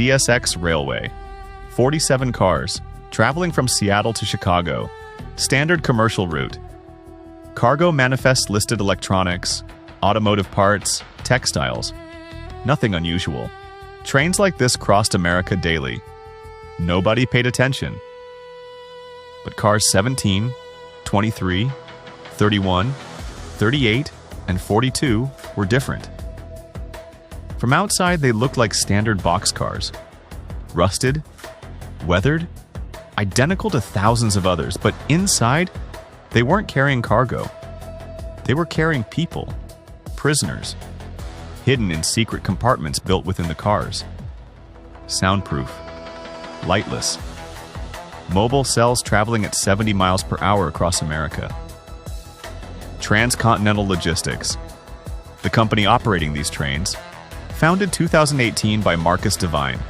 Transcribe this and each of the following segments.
CSX Railway. 47 cars, traveling from Seattle to Chicago. Standard commercial route. Cargo manifests listed electronics, automotive parts, textiles. Nothing unusual. Trains like this crossed America daily. Nobody paid attention. But cars 17, 23, 31, 38, and 42 were different. From outside, they looked like standard boxcars. Rusted, weathered, identical to thousands of others, but inside, they weren't carrying cargo. They were carrying people, prisoners, hidden in secret compartments built within the cars. Soundproof, lightless. Mobile cells traveling at 70 miles per hour across America. Transcontinental Logistics, the company operating these trains, founded 2018 by Marcus Devine,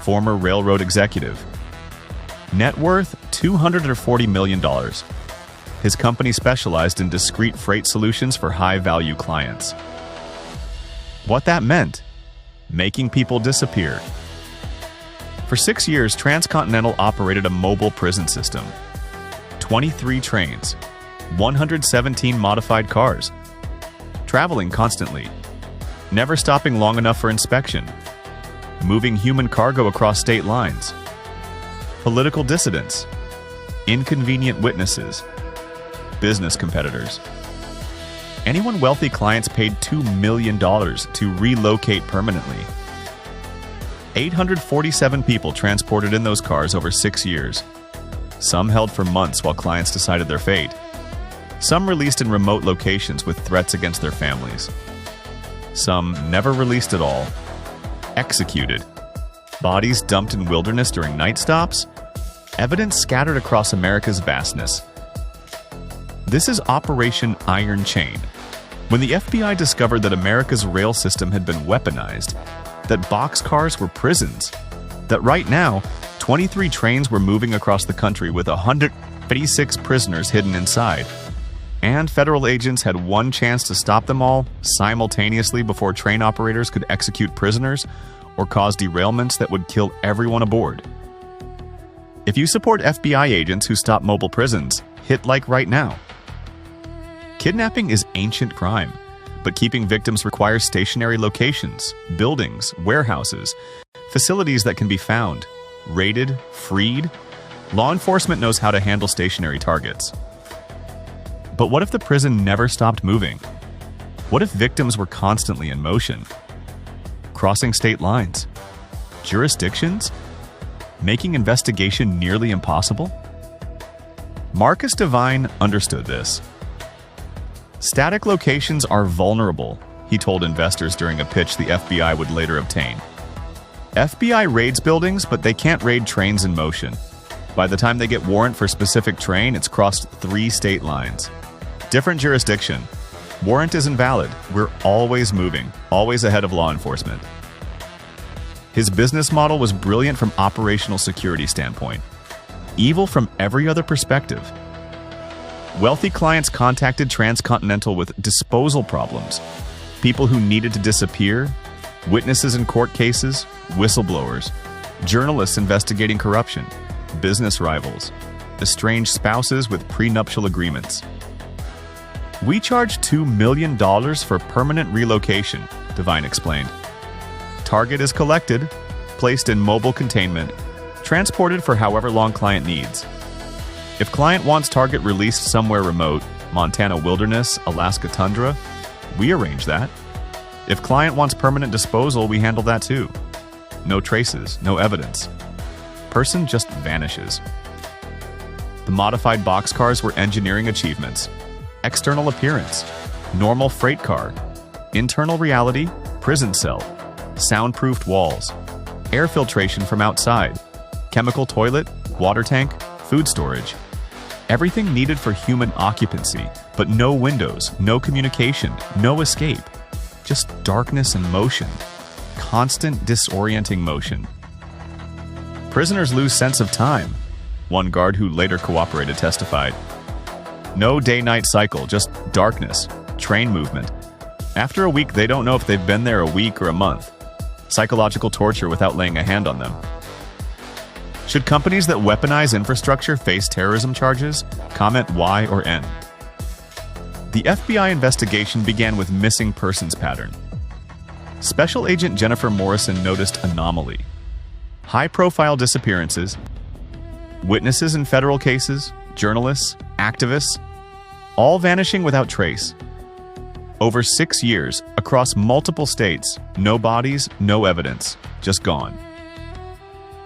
former railroad executive. Net worth $240 million. His company specialized in discrete freight solutions for high-value clients. What that meant? Making people disappear. For 6 years, Transcontinental operated a mobile prison system. 23 trains, 117 modified cars, traveling constantly, never stopping long enough for inspection, moving human cargo across state lines, political dissidents, inconvenient witnesses, business competitors. Anyone wealthy clients paid $2 million to relocate permanently. 847 people transported in those cars over 6 years. Some held for months while clients decided their fate. Some released in remote locations with threats against their families. Some never released at all. Executed. Bodies dumped in wilderness during night stops. Evidence scattered across America's vastness. This is Operation Iron Chain. When the FBI discovered that America's rail system had been weaponized, that boxcars were prisons, that right now, 23 trains were moving across the country with 156 prisoners hidden inside, and federal agents had one chance to stop them all simultaneously before train operators could execute prisoners or cause derailments that would kill everyone aboard. If you support FBI agents who stop mobile prisons, hit like right now. Kidnapping is ancient crime, but keeping victims requires stationary locations, buildings, warehouses, facilities that can be found, raided, freed. Law enforcement knows how to handle stationary targets. But what if the prison never stopped moving? What if victims were constantly in motion? Crossing state lines? Jurisdictions? Making investigation nearly impossible? Marcus Devine understood this. Static locations are vulnerable, he told investors during a pitch the FBI would later obtain. FBI raids buildings, but they can't raid trains in motion. By the time they get warrant for specific train, it's crossed 3 state lines. Different jurisdiction. Warrant is invalid. We're always moving, always ahead of law enforcement. His business model was brilliant from operational security standpoint. Evil from every other perspective. Wealthy clients contacted Transcontinental with disposal problems. People who needed to disappear, witnesses in court cases, whistleblowers, journalists investigating corruption, business rivals, estranged spouses with prenuptial agreements. We charge $2 million for permanent relocation, Devine explained. Target is collected, placed in mobile containment, transported for however long client needs. If client wants target released somewhere remote, Montana wilderness, Alaska tundra, we arrange that. If client wants permanent disposal, we handle that too. No traces, no evidence. Person just vanishes. The modified boxcars were engineering achievements. External appearance, normal freight car. Internal reality, prison cell. Soundproofed walls. Air filtration from outside. Chemical toilet, water tank, food storage. Everything needed for human occupancy, but no windows, no communication, no escape. Just darkness and motion. Constant disorienting motion. Prisoners lose sense of time, one guard who later cooperated testified. No day-night cycle, just darkness, train movement. After a week, they don't know if they've been there a week or a month. psychological torture without laying a hand on them. Should companies that weaponize infrastructure face terrorism charges? Comment Y or N. The FBI investigation began with missing persons pattern. Special Agent Jennifer Morrison noticed anomaly. High-profile disappearances, witnesses in federal cases, journalists, activists, all vanishing without trace. Over 6 years, across multiple states, no bodies, no evidence, just gone.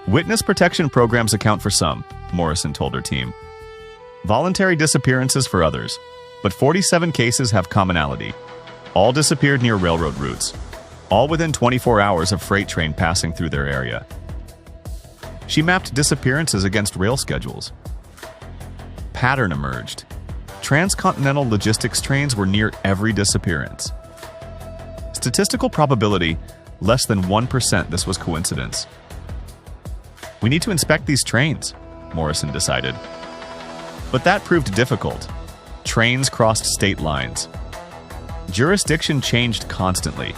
Witness protection programs account for some, Morrison told her team. Voluntary disappearances for others, but 47 cases have commonality. All disappeared near railroad routes, all within 24 hours of freight train passing through their area. She mapped disappearances against rail schedules. Pattern emerged. Transcontinental logistics trains were near every disappearance. Statistical probability, less than 1% this was coincidence. We need to inspect these trains, Morrison decided. But that proved difficult. Trains crossed state lines. Jurisdiction changed constantly.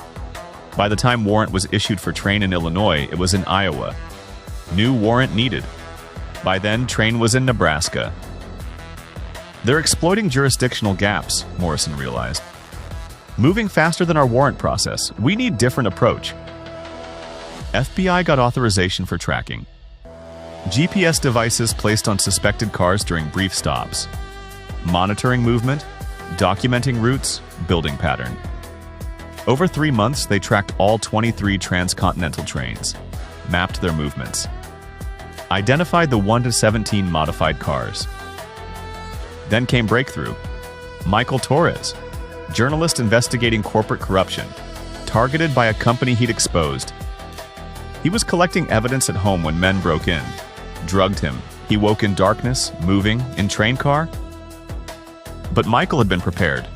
By the time warrant was issued for train in Illinois, it was in Iowa. New warrant needed. By then, train was in Nebraska. They're exploiting jurisdictional gaps, Morrison realized. Moving faster than our warrant process, we need different approach. FBI got authorization for tracking. GPS devices placed on suspected cars during brief stops. Monitoring movement, documenting routes, building pattern. Over 3 months, they tracked all 23 transcontinental trains, mapped their movements, identified the 1 to 17 modified cars. Then came breakthrough. Michael Torres, journalist investigating corporate corruption, targeted by a company he'd exposed. He was collecting evidence at home when men broke in, drugged him. He woke in darkness, moving, in train car. But Michael had been prepared.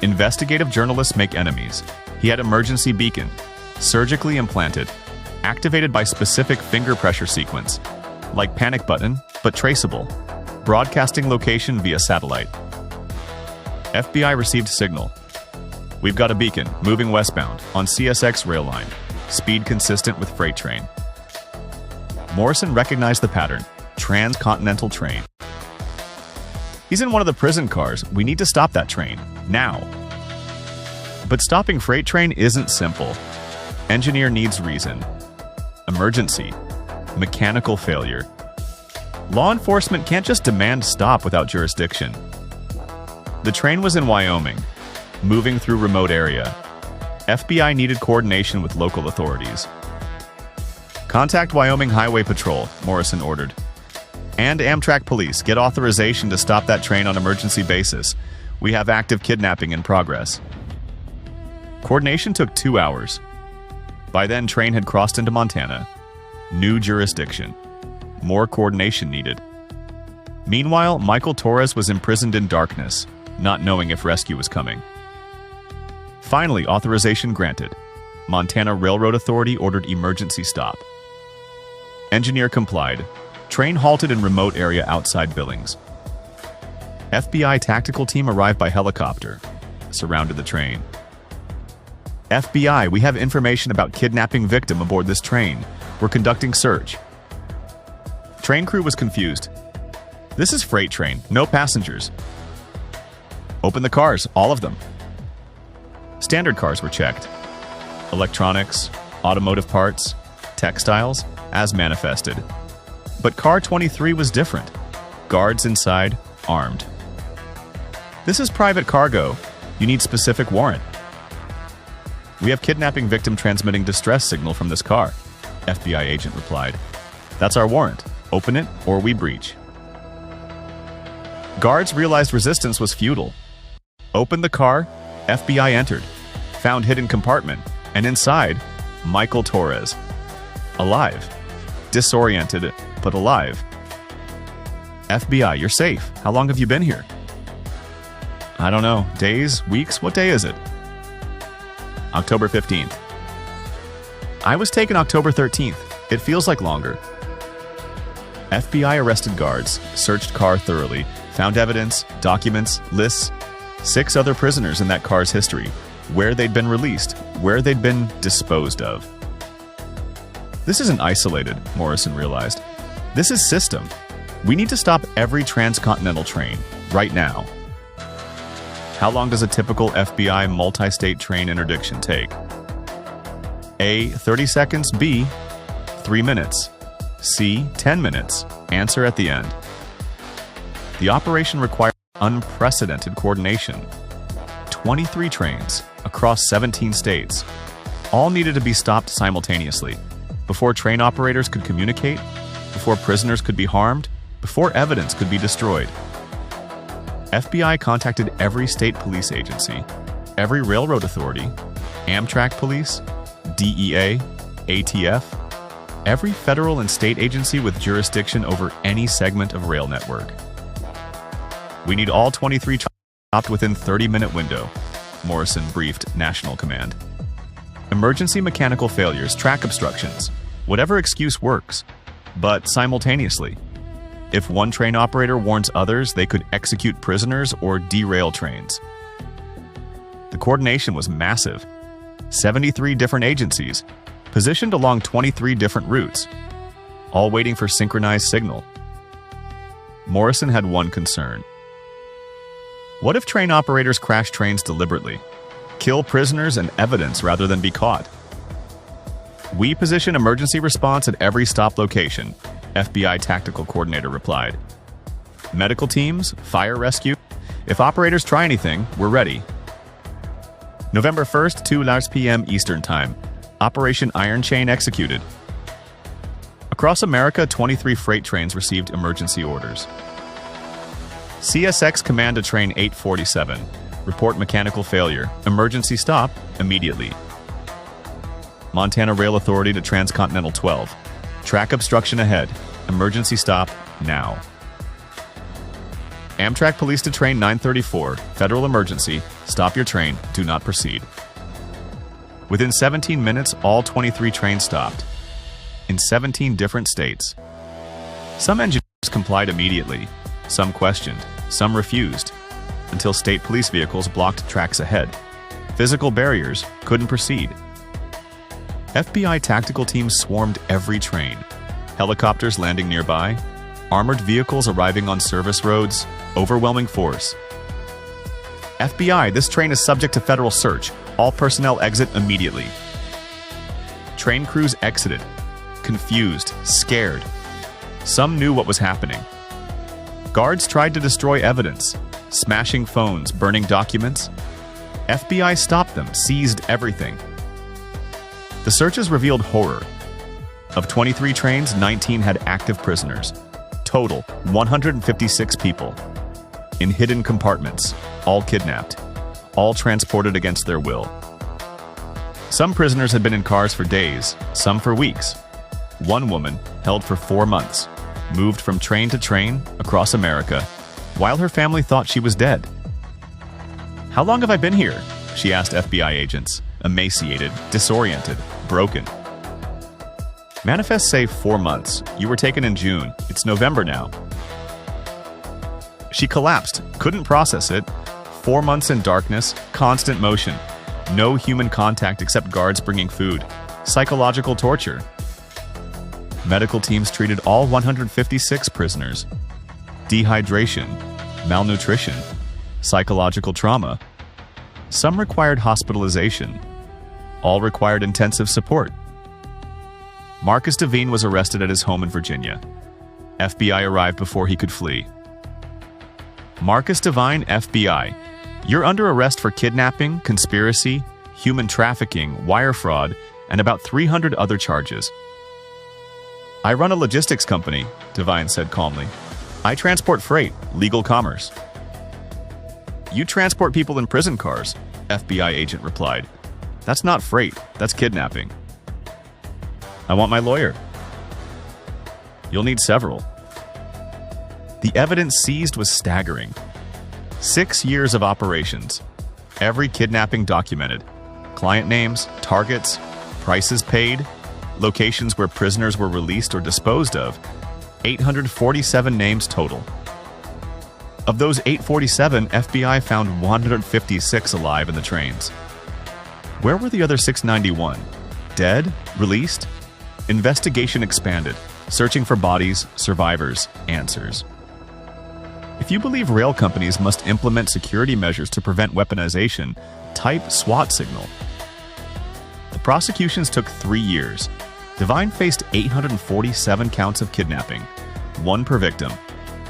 Investigative journalists make enemies. He had emergency beacon, surgically implanted, activated by specific finger pressure sequence, like panic button, but traceable, broadcasting location via satellite. FBI received signal. We've got a beacon, moving westbound, on CSX rail line, speed consistent with freight train. Morrison recognized the pattern, transcontinental train. He's in one of the prison cars. We need to stop that train, now. But stopping freight train isn't simple. Engineer needs reason. Emergency. Mechanical failure. Law enforcement can't just demand stop without jurisdiction. The train was in Wyoming, moving through remote area. FBI needed coordination with local authorities. Contact Wyoming Highway Patrol, Morrison ordered. And Amtrak police, get authorization to stop that train on emergency basis. We have active kidnapping in progress. Coordination took 2 hours. By then, train had crossed into Montana. New jurisdiction. More coordination needed. Meanwhile, Michael Torres was imprisoned in darkness, not knowing if rescue was coming. Finally, authorization granted. Montana Railroad Authority ordered emergency stop. Engineer complied. Train halted in remote area outside Billings. FBI tactical team arrived by helicopter, surrounded the train. FBI, we have information about kidnapping victim aboard this train. We're conducting search. Train crew was confused. This is freight train, no passengers. Open the cars, all of them. Standard cars were checked. Electronics, automotive parts, textiles, as manifested. But car 23 was different. Guards inside, armed. This is private cargo. You need specific warrant. We have kidnapping victim transmitting distress signal from this car, FBI agent replied. That's our warrant. Open it or we breach. Guards realized resistance was futile. Opened the car, FBI entered, found hidden compartment, and inside, Michael Torres. Alive. Disoriented, but alive. FBI, you're safe. How long have you been here? I don't know. Days? Weeks? What day is it? October 15th. I was taken October 13th. It feels like longer. FBI arrested guards, searched car thoroughly, found evidence, documents, lists, 6 other prisoners in that car's history, where they'd been released, where they'd been disposed of. This isn't isolated, Morrison realized. This is system. We need to stop every transcontinental train, right now. How long does a typical FBI multi-state train interdiction take? A. 30 seconds. B. 3 minutes. C. 10 minutes. Answer at the end. The operation required unprecedented coordination. 23 trains across 17 states. All needed to be stopped simultaneously, before train operators could communicate, before prisoners could be harmed, before evidence could be destroyed. FBI contacted every state police agency, every railroad authority, Amtrak police, DEA, ATF, every federal and state agency with jurisdiction over any segment of rail network. We need all 23 trains stopped within 30-minute window, Morrison briefed National Command. Emergency mechanical failures, track obstructions, whatever excuse works, but simultaneously. If one train operator warns others, they could execute prisoners or derail trains. The coordination was massive. 73 different agencies, positioned along 23 different routes, all waiting for synchronized signal. Morrison had one concern. What if train operators crash trains deliberately, kill prisoners and evidence rather than be caught? We position emergency response at every stop location, FBI Tactical Coordinator replied. Medical teams, fire rescue. If operators try anything, we're ready. November 1st, 2 p.m. Eastern Time. Operation Iron Chain executed. Across America, 23 freight trains received emergency orders. CSX command to train 847. Report mechanical failure. Emergency stop immediately. Montana Rail Authority to Transcontinental 12. Track obstruction ahead. Emergency stop now. Amtrak Police to train 934. Federal emergency. Stop your train. Do not proceed. Within 17 minutes, all 23 trains stopped. In 17 different states. Some engineers complied immediately. Some questioned. Some refused. Until state police vehicles blocked tracks ahead. Physical barriers couldn't proceed. FBI tactical teams swarmed every train. Helicopters landing nearby. Armored vehicles arriving on service roads. Overwhelming force. FBI, this train is subject to federal search. All personnel exit immediately. Train crews exited. Confused, scared. Some knew what was happening. Guards tried to destroy evidence, smashing phones, burning documents. FBI stopped them, seized everything. The searches revealed horror. Of 23 trains, 19 had active prisoners. Total, 156 people. In hidden compartments, all kidnapped, all transported against their will. Some prisoners had been in cars for days, some for weeks. One woman, held for 4 months, moved from train to train across America, while her family thought she was dead. How long have I been here? She asked FBI agents, emaciated, disoriented, broken. Manifests say 4 months. You were taken in June. It's November now. She collapsed, couldn't process it. 4 months in darkness, constant motion. No human contact except guards bringing food. Psychological torture. Medical teams treated all 156 prisoners. Dehydration, malnutrition, psychological trauma. Some required hospitalization. All required intensive support. Marcus Devine was arrested at his home in Virginia. FBI arrived before he could flee. Marcus Devine, FBI. You're under arrest for kidnapping, conspiracy, human trafficking, wire fraud, and about 300 other charges. I run a logistics company, Devine said calmly. I transport freight, legal commerce. You transport people in prison cars, FBI agent replied. That's not freight, that's kidnapping. I want my lawyer. You'll need several. The evidence seized was staggering. 6 years of operations. Every kidnapping documented. Client names, targets, prices paid, locations where prisoners were released or disposed of. 847 names total. Of those 847, FBI found 156 alive in the trains. Where were the other 691? Dead? Released? Investigation expanded, searching for bodies, survivors, answers. If you believe rail companies must implement security measures to prevent weaponization, type SWAT signal. The prosecutions took 3 years. Devine faced 847 counts of kidnapping, 1 per victim,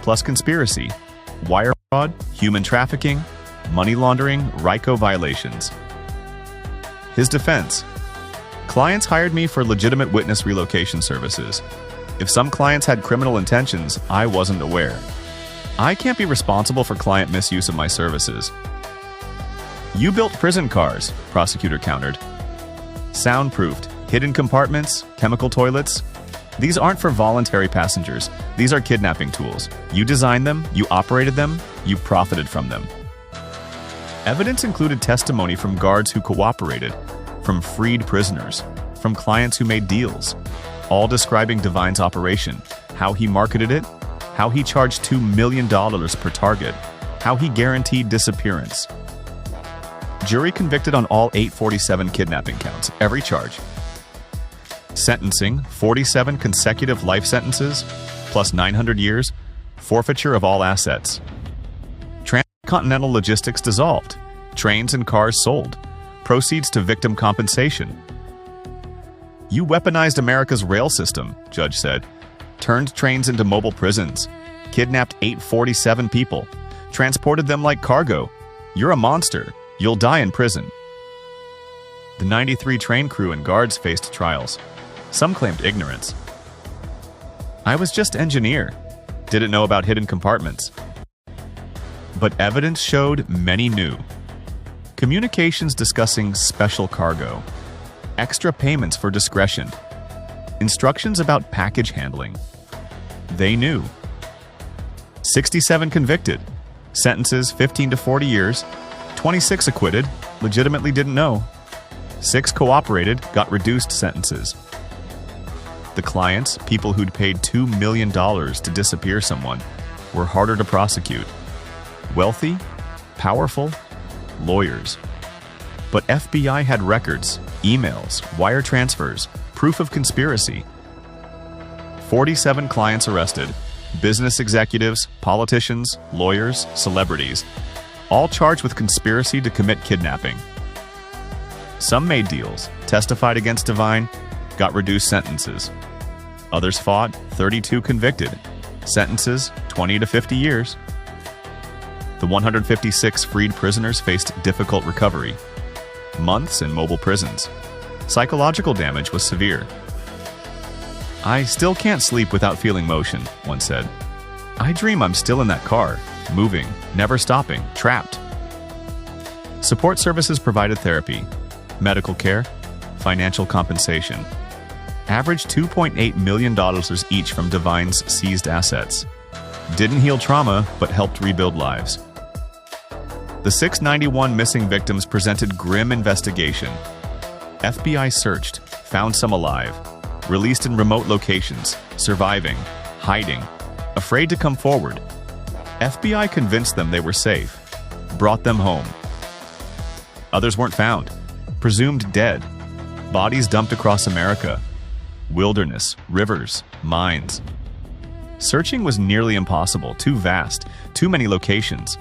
plus conspiracy, wire fraud, human trafficking, money laundering, RICO violations. His defense: clients hired me for legitimate witness relocation services. If some clients had criminal intentions, I wasn't aware. I can't be responsible for client misuse of my services. You built prison cars, prosecutor countered. Soundproofed, hidden compartments, chemical toilets. These aren't for voluntary passengers. These are kidnapping tools. You designed them, you operated them, you profited from them. Evidence included testimony from guards who cooperated, from freed prisoners, from clients who made deals, all describing Devine's operation, how he marketed it, how he charged $2 million per target, how he guaranteed disappearance. Jury convicted on all 847 kidnapping counts, every charge. Sentencing: 47 consecutive life sentences, plus 900 years, forfeiture of all assets. Transcontinental logistics dissolved, trains and cars sold, proceeds to victim compensation. You weaponized America's rail system, judge said. Turned trains into mobile prisons, kidnapped 847 people, transported them like cargo. You're a monster. You'll die in prison. The 93 train crew and guards faced trials. Some claimed ignorance. I was just engineer. Didn't know about hidden compartments. But evidence showed many knew. Communications discussing special cargo, extra payments for discretion, instructions about package handling. They knew. 67 convicted, sentences 15 to 40 years, 26 acquitted, legitimately didn't know. 6 cooperated, got reduced sentences. The clients, people who'd paid $2 million to disappear someone, were harder to prosecute. Wealthy, powerful, lawyers. But FBI had records, emails, wire transfers, proof of conspiracy. 47 clients arrested, business executives, politicians, lawyers, celebrities, all charged with conspiracy to commit kidnapping. Some made deals, testified against Devine, got reduced sentences. Others fought, 32 convicted, sentences 20 to 50 years. The 156 freed prisoners faced difficult recovery, months in mobile prisons. Psychological damage was severe. I still can't sleep without feeling motion, one said. I dream I'm still in that car, moving, never stopping, trapped. Support services provided therapy, medical care, financial compensation. Average $2.8 million each from Devine's seized assets. Didn't heal trauma, but helped rebuild lives. The 691 missing victims presented grim investigation. FBI searched, found some alive, released in remote locations, surviving, hiding, afraid to come forward. FBI convinced them they were safe, brought them home. Others weren't found, presumed dead, bodies dumped across America, wilderness, rivers, mines. Searching was nearly impossible, too vast, too many locations.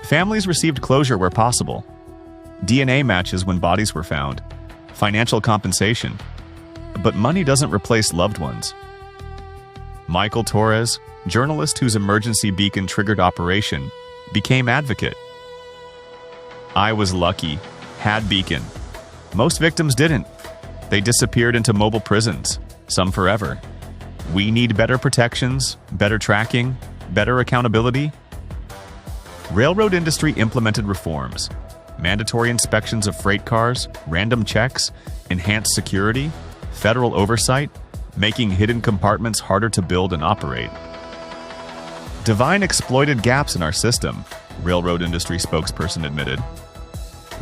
Families received closure where possible. DNA matches when bodies were found, financial compensation. But money doesn't replace loved ones. Michael Torres, journalist whose emergency beacon triggered operation, became advocate. I was lucky, had beacon. Most victims didn't. They disappeared into mobile prisons, some forever. We need better protections, better tracking, better accountability. Railroad industry implemented reforms. Mandatory inspections of freight cars, random checks, enhanced security, federal oversight, making hidden compartments harder to build and operate. Devine exploited gaps in our system, railroad industry spokesperson admitted.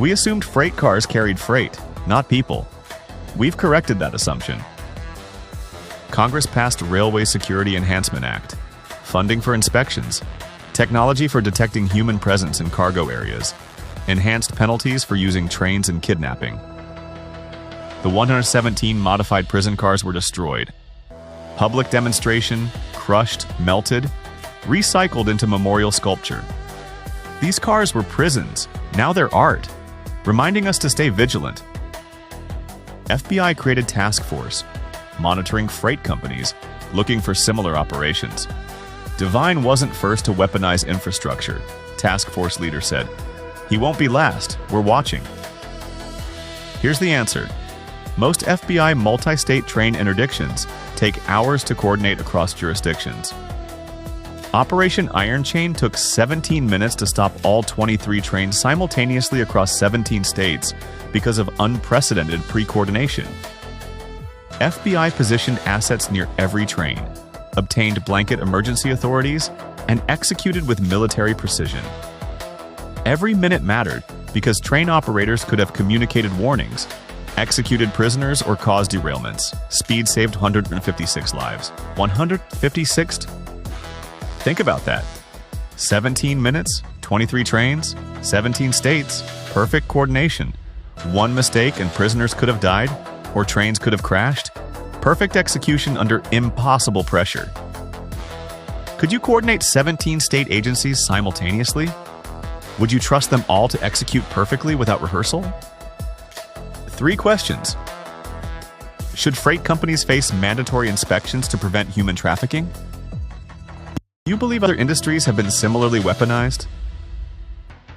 We assumed freight cars carried freight, not people. We've corrected that assumption. Congress passed Railway Security Enhancement Act, funding for inspections, technology for detecting human presence in cargo areas, enhanced penalties for using trains in kidnapping. The 117 modified prison cars were destroyed. Public demonstration, crushed, melted, recycled into memorial sculpture. These cars were prisons, now they're art, reminding us to stay vigilant. FBI created task force, monitoring freight companies, looking for similar operations. Divine wasn't first to weaponize infrastructure, task force leader said. He won't be last, we're watching. Here's the answer. Most FBI multi-state train interdictions take hours to coordinate across jurisdictions. Operation Iron Chain took 17 minutes to stop all 23 trains simultaneously across 17 states because of unprecedented pre-coordination. FBI positioned assets near every train, obtained blanket emergency authorities, and executed with military precision. Every minute mattered because train operators could have communicated warnings, executed prisoners, or caused derailments. Speed saved 156 lives. 156th? Think about that. 17 minutes, 23 trains, 17 states, perfect coordination. One mistake and prisoners could have died, or trains could have crashed. Perfect execution under impossible pressure. Could you coordinate 17 state agencies simultaneously? Would you trust them all to execute perfectly without rehearsal? 3 questions. Should freight companies face mandatory inspections to prevent human trafficking? Do you believe other industries have been similarly weaponized?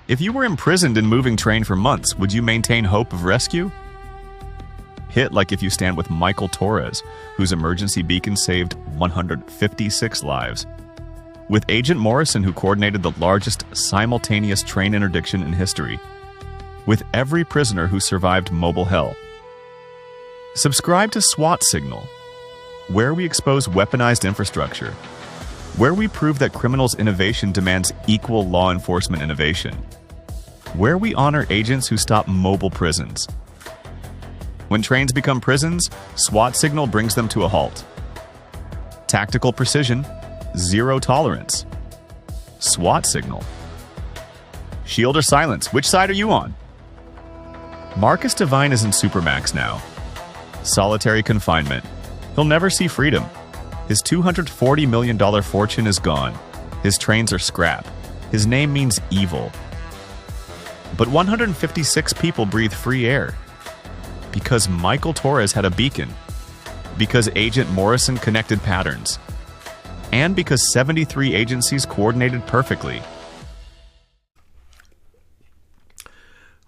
If you were imprisoned in moving train for months, would you maintain hope of rescue? Hit like if you stand with Michael Torres, whose emergency beacon saved 156 lives. With Agent Morrison, who coordinated the largest simultaneous train interdiction in history. With every prisoner who survived mobile hell. Subscribe to SWAT Signal, where we expose weaponized infrastructure, where we prove that criminals' innovation demands equal law enforcement innovation, where we honor agents who stop mobile prisons. When trains become prisons, SWAT Signal brings them to a halt. Tactical precision, zero tolerance. SWAT Signal. Shield or silence, which side are you on? Marcus Divine is in Supermax now. Solitary confinement. He'll never see freedom. His $240 million fortune is gone. His trains are scrap. His name means evil. But 156 people breathe free air. Because Michael Torres had a beacon. Because Agent Morrison connected patterns. And because 73 agencies coordinated perfectly.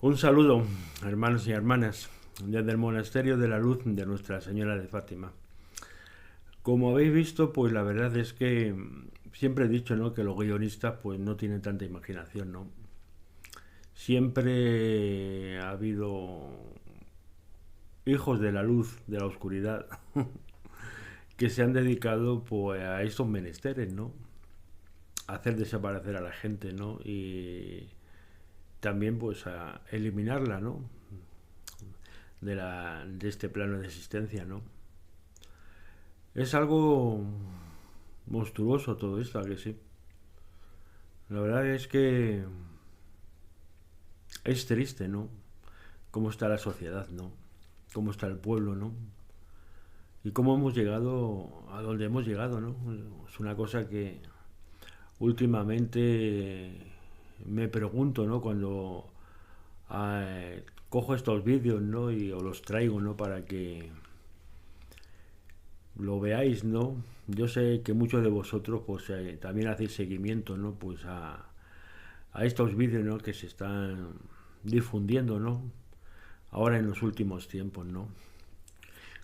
Un saludo, hermanos y hermanas, desde el Monasterio de la Luz de Nuestra Señora de Fátima. Como habéis visto, pues la verdad es que siempre he dicho, ¿no?, que los guionistas pues no tienen tanta imaginación, ¿no? Siempre ha habido hijos de la luz, de la oscuridad, que se han dedicado pues a estos menesteres, ¿no? A hacer desaparecer a la gente, ¿no? Y también pues a eliminarla, ¿no?, de este plano de existencia, ¿no? Es algo monstruoso todo esto, ¿a que sí? La verdad es que es triste, ¿no?, cómo está la sociedad, ¿no?, cómo está el pueblo, ¿no?, y cómo hemos llegado a donde hemos llegado, ¿no? Es una cosa que últimamente me pregunto, ¿no?, cuando cojo estos vídeos, ¿no?, y os los traigo, ¿no?, para que lo veáis, ¿no? Yo sé que muchos de vosotros pues también hacéis seguimiento, ¿no?, pues a estos vídeos, ¿no?, que se están difundiendo, ¿no?, ahora en los últimos tiempos, ¿no?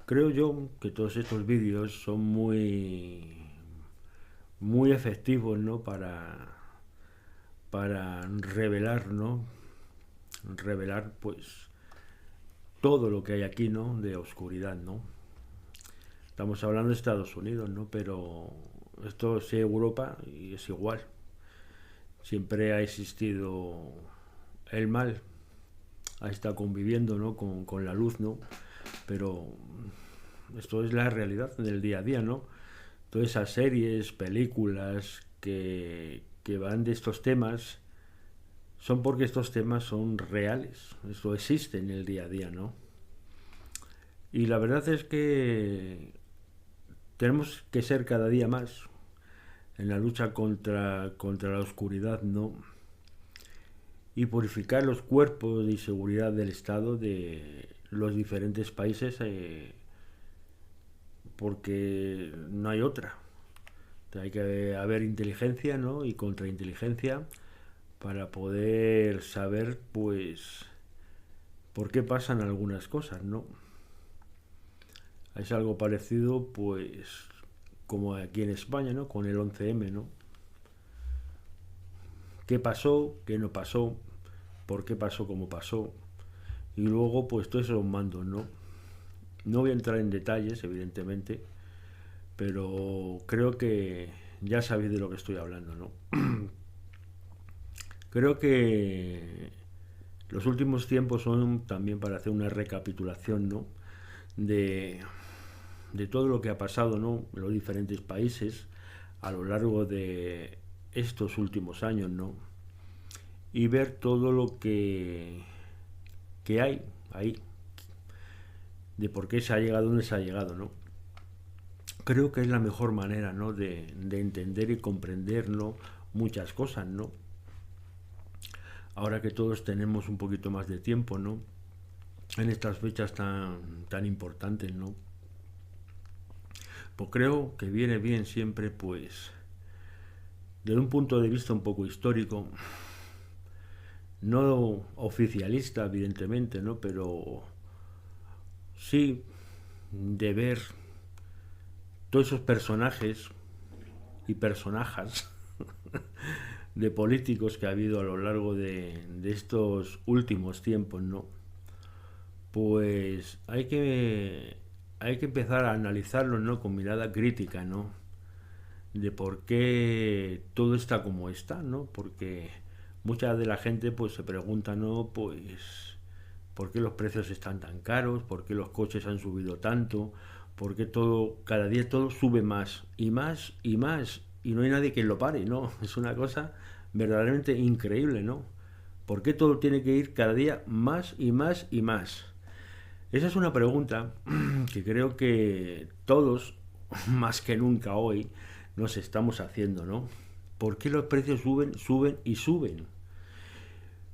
Creo yo que todos estos vídeos son muy efectivos, ¿no?, para revelar, ¿no?, revelar pues todo lo que hay aquí, ¿no?, de oscuridad, ¿no? Estamos hablando de Estados Unidos, ¿no?, pero esto es Europa y es igual. Siempre ha existido el mal, ha estado conviviendo, ¿no?, con la luz, ¿no? Pero esto es la realidad del día a día, ¿no? Todas esas series, películas que van de estos temas son porque estos temas son reales. Esto existe en el día a día, ¿no? Y la verdad es que tenemos que ser cada día más en la lucha contra la oscuridad, ¿no? Y purificar los cuerpos de seguridad del Estado de los diferentes países, porque no hay otra. Hay que haber inteligencia, ¿no? Y contrainteligencia para poder saber, pues, por qué pasan algunas cosas, ¿no? Es algo parecido, pues, como aquí en España, ¿no? Con el 11M, ¿no? ¿Qué pasó? ¿Qué no pasó? ¿Por qué pasó como pasó? Y luego, pues, todos esos mandos, ¿no? No voy a entrar en detalles, evidentemente, pero creo que ya sabéis de lo que estoy hablando, ¿no? Creo que los últimos tiempos son también para hacer una recapitulación, ¿no? De, de todo lo que ha pasado, ¿no? En los diferentes países a lo largo de estos últimos años, ¿no? Y ver todo lo que hay ahí, de por qué se ha llegado donde se ha llegado, ¿no? Creo que es la mejor manera, ¿no? De entender y comprender, ¿no? Muchas cosas, ¿no? Ahora que todos tenemos un poquito más de tiempo, ¿no? En estas fechas tan importantes, ¿no? Pues creo que viene bien siempre, pues, desde un punto de vista un poco histórico, no oficialista, evidentemente, ¿no? Pero sí de ver todos esos personajes y personajes de políticos que ha habido a lo largo de estos últimos tiempos, ¿no? Pues hay que empezar a analizarlo, ¿no? Con mirada crítica, ¿no? De por qué todo está como está, ¿no? Porque mucha de la gente pues se pregunta, ¿no? Pues ¿por qué los precios están tan caros? ¿Por qué los coches han subido tanto? ¿Por qué todo, cada día todo sube más y más y más? Y no hay nadie que lo pare, ¿no? Es una cosa verdaderamente increíble, ¿no? ¿Por qué todo tiene que ir cada día más y más y más? Esa es una pregunta que creo que todos, más que nunca hoy, nos estamos haciendo, ¿no? ¿Por qué los precios suben, suben y suben?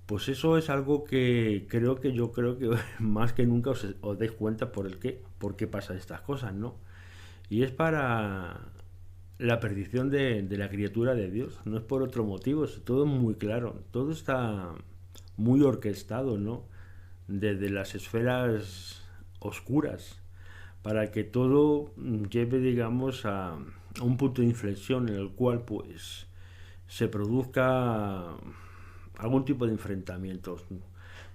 Pues eso es algo que yo creo que más que nunca os deis cuenta por qué pasan estas cosas, ¿no? Y es para la perdición de la criatura de Dios, no es por otro motivo, es todo muy claro, todo está muy orquestado, ¿no? Desde las esferas oscuras, para que todo lleve, digamos, a un punto de inflexión en el cual, pues, se produzca algún tipo de enfrentamientos.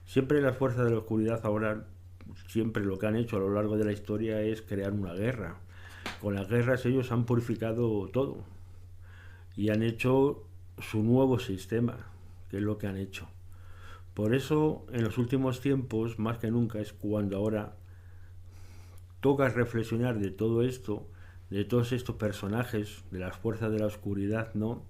Siempre las fuerzas de la oscuridad ahora, siempre lo que han hecho a lo largo de la historia es crear una guerra. Con las guerras ellos han purificado todo y han hecho su nuevo sistema, que es lo que han hecho. Por eso, en los últimos tiempos, más que nunca, es cuando ahora toca reflexionar de todo esto, de todos estos personajes, de las fuerzas de la oscuridad, ¿no?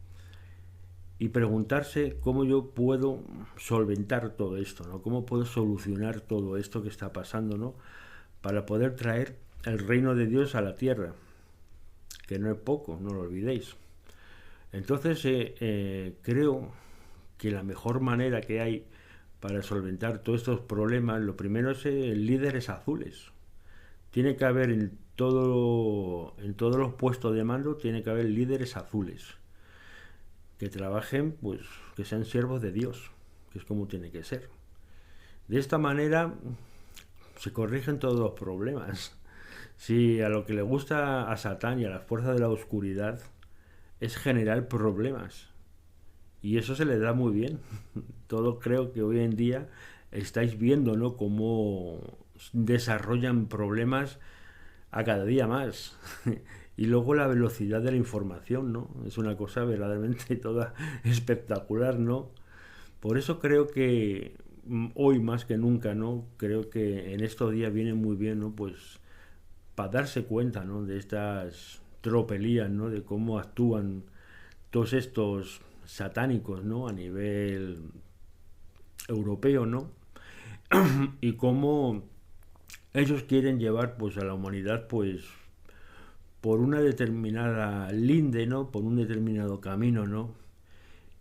Y preguntarse cómo yo puedo solventar todo esto, ¿no? Cómo puedo solucionar todo esto que está pasando, ¿no? Para poder traer el reino de Dios a la tierra, que no es poco, no lo olvidéis. Entonces, creo que la mejor manera que hay para solventar todos estos problemas, lo primero es líderes azules. Tiene que haber en todos los puestos de mando, tiene que haber líderes azules que trabajen, pues, que sean siervos de Dios, que es como tiene que ser. De esta manera se corrigen todos los problemas. Si a lo que le gusta a Satán y a las fuerzas de la oscuridad es generar problemas, y eso se le da muy bien. Todo creo que hoy en día estáis viendo, ¿no? Cómo desarrollan problemas a cada día más. Y luego la velocidad de la información, ¿no? Es una cosa verdaderamente toda espectacular, ¿no? Por eso creo que hoy más que nunca, ¿no? Creo que en estos días viene muy bien, ¿no? Pues para darse cuenta, ¿no? De estas tropelías, ¿no? De cómo actúan todos estos satánicos, ¿no? A nivel europeo, ¿no? Y cómo ellos quieren llevar pues a la humanidad pues por una determinada linde, ¿no? Por un determinado camino, ¿no?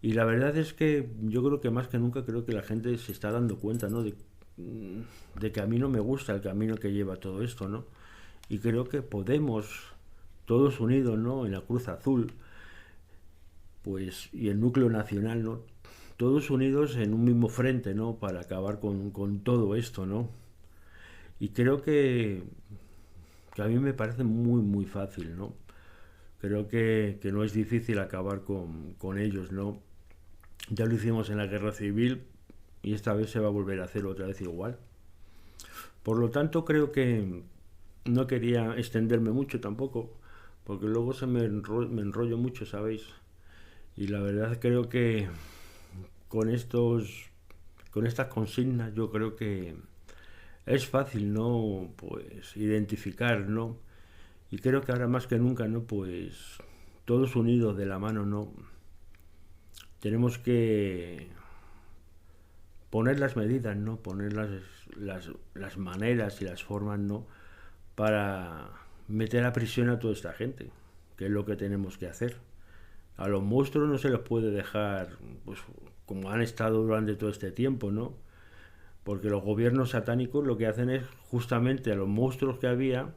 Y la verdad es que yo creo que más que nunca creo que la gente se está dando cuenta, ¿no? De que a mí no me gusta el camino que lleva todo esto, ¿no? Y creo que podemos, todos unidos, ¿no? En la Cruz Azul, pues, y el núcleo nacional, ¿no? Todos unidos en un mismo frente, ¿no? Para acabar con todo esto, ¿no? Y creo que a mí me parece muy, muy fácil, ¿no? Creo que no es difícil acabar con ellos, ¿no? Ya lo hicimos en la guerra civil y esta vez se va a volver a hacer otra vez igual. Por lo tanto, creo que no quería extenderme mucho tampoco, porque luego me enrollo mucho, ¿sabéis? Y la verdad creo que con con estas consignas yo creo que es fácil, ¿no? Pues identificar, ¿no? Y creo que ahora más que nunca, ¿no? Pues todos unidos de la mano, ¿no? Tenemos que poner las medidas, ¿no? Poner las maneras y las formas, ¿no? Para meter a prisión a toda esta gente, que es lo que tenemos que hacer. A los monstruos no se les puede dejar, pues, como han estado durante todo este tiempo, ¿no? Porque los gobiernos satánicos lo que hacen es justamente a los monstruos que había,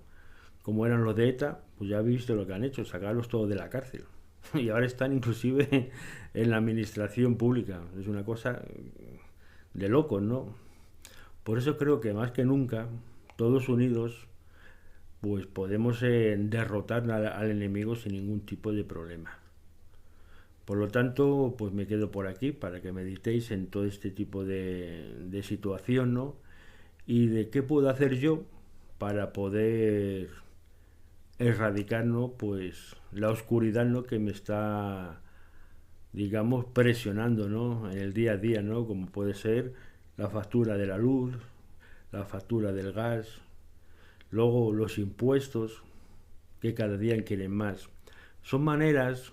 como eran los de ETA, pues ya viste lo que han hecho, sacarlos todos de la cárcel. Y ahora están inclusive en la administración pública. Es una cosa de locos, ¿no? Por eso creo que más que nunca, todos unidos, pues podemos derrotar al enemigo sin ningún tipo de problema. Por lo tanto, pues me quedo por aquí para que meditéis en todo este tipo de situación, ¿no? Y de qué puedo hacer yo para poder erradicar, ¿no? Pues la oscuridad, ¿no? Que me está, digamos, presionando, ¿no? En el día a día, ¿no? Como puede ser la factura de la luz, la factura del gas, luego los impuestos, que cada día quieren más. Son maneras,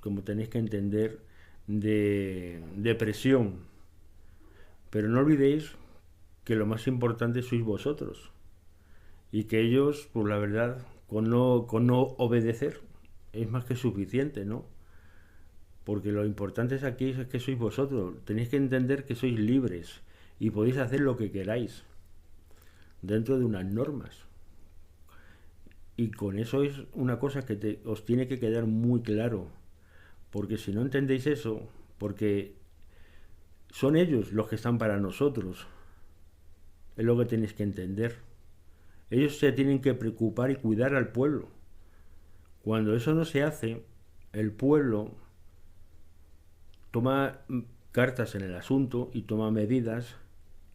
como tenéis que entender, de presión. Pero no olvidéis que lo más importante sois vosotros. Y que ellos, pues la verdad, con no obedecer es más que suficiente, ¿no? Porque lo importante es aquí es que sois vosotros. Tenéis que entender que sois libres y podéis hacer lo que queráis dentro de unas normas. Y con eso es una cosa que os tiene que quedar muy claro. Porque si no entendéis eso, porque son ellos los que están para nosotros, es lo que tenéis que entender. Ellos se tienen que preocupar y cuidar al pueblo. Cuando eso no se hace, el pueblo toma cartas en el asunto y toma medidas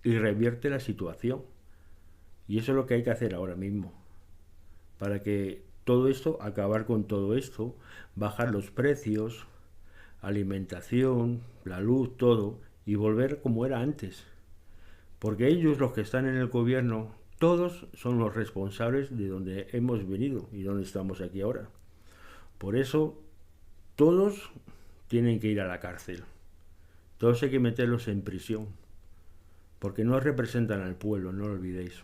y revierte la situación. Y eso es lo que hay que hacer ahora mismo. Para que todo esto, acabar con todo esto, bajar los precios, alimentación, la luz, todo, y volver como era antes. Porque ellos, los que están en el gobierno, todos son los responsables de donde hemos venido y donde estamos aquí ahora. Por eso, todos tienen que ir a la cárcel. Todos hay que meterlos en prisión. Porque no representan al pueblo, no lo olvidéis.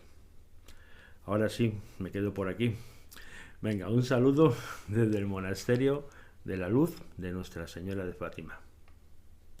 Ahora sí, me quedo por aquí. Venga, un saludo desde el monasterio de la Luz de Nuestra Señora de Fátima.